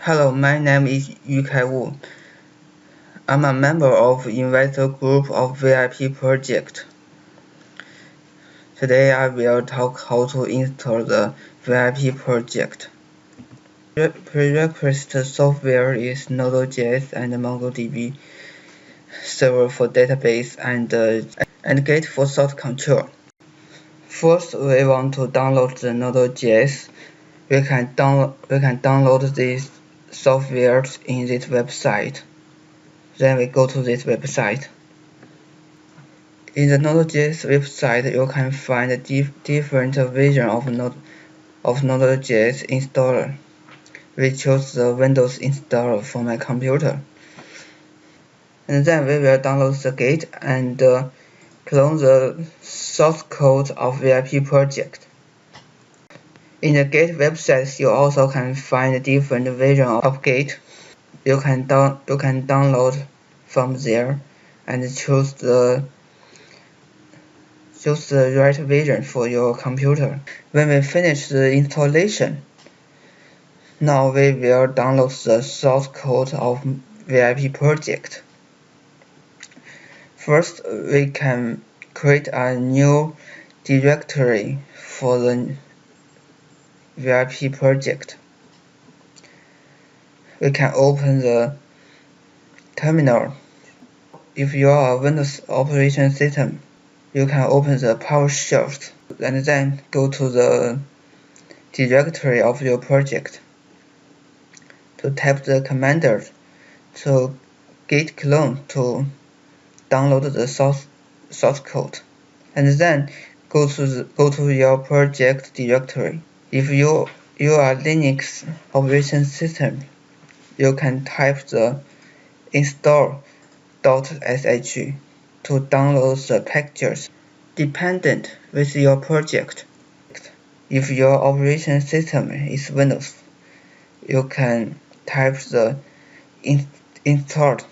Hello, my name is Yukai Wu. I'm a member of investor group of VIP project. Today I will talk how to install the VIP project. Prerequisite software is Node.js and MongoDB server for database and Git for source control. First, we want to download the Node.js. We can download this software in this website. Then we go to this website. In the Node.js website, you can find different versions of Node.js installer. We chose the Windows installer for my computer. And then we will download the Git and clone the source code of VIP project. In the Git website, you also can find different versions of Git. You can download from there and choose the right version for your computer. When we finish the installation, now we will download the source code of VIP project. First, we can create a new directory for the VIP project. We can open the terminal. If you are a Windows operation system, you can open the PowerShell and then go to the directory of your project. To type the command to git clone to download the source code, and then go to your project directory. If you are Linux operation system, you can type the install.sh to download the packages dependent with your project. If your operation system is Windows, you can type the install.bat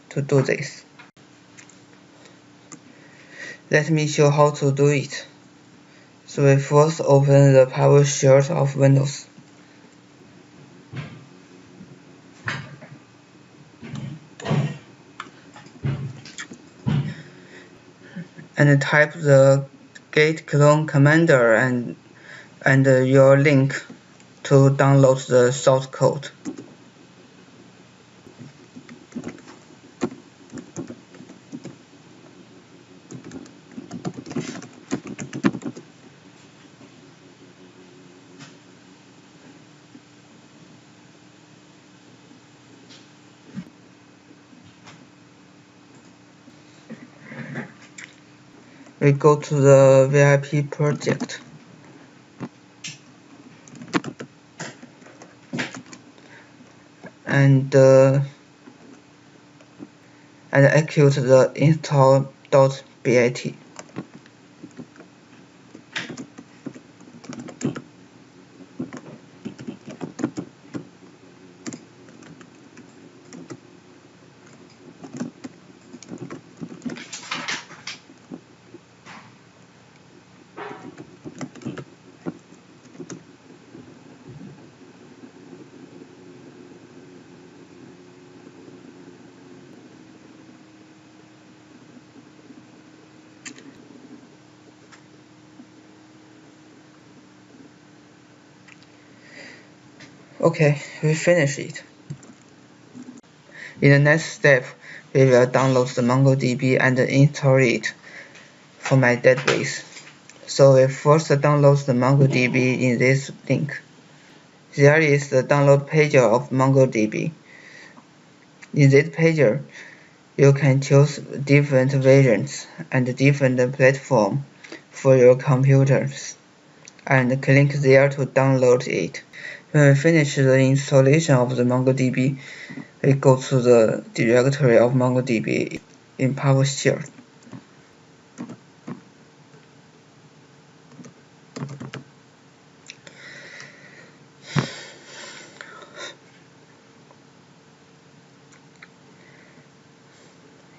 to do this. Let me show how to do it. So we first open the PowerShell of Windows. And type the git clone command and your link to download the source code. We go to the VIP project and execute the install.bat. Okay, we finish it. In the next step, we will download the MongoDB and install it for my database. So we first download the MongoDB in this link. There is the download page of MongoDB. In this page, you can choose different versions and different platforms for your computers and click there to download it. When we finish the installation of the MongoDB, we go to the directory of MongoDB in PowerShell.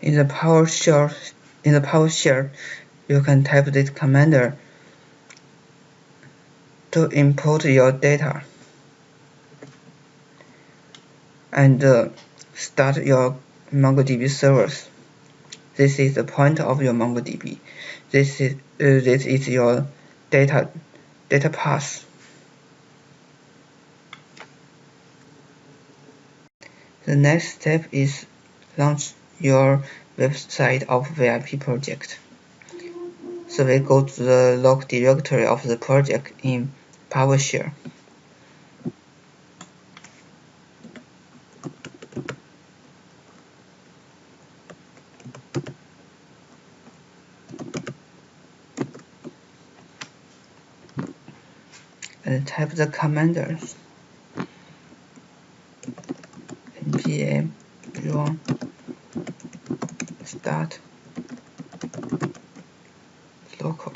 In the PowerShell, you can type this command to import your data. and start your MongoDB servers. This is the point of your MongoDB. This is your data path. The next step is launch your website of VIP project. So we go to the log directory of the project in PowerShell. And type the commands npm run start local.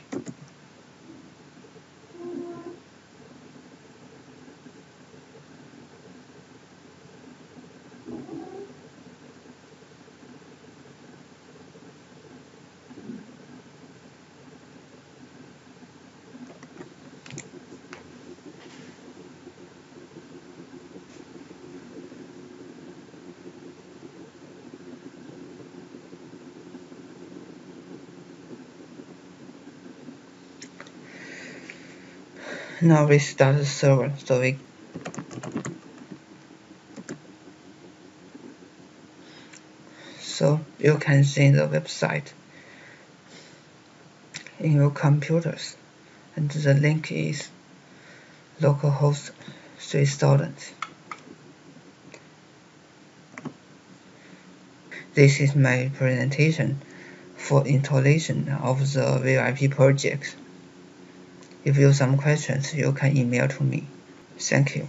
Now we start the server, so you can see the website in your computers, and the link is localhost 3000. This is my presentation for installation of the VIP project. If you have some questions, you can email to me. Thank you.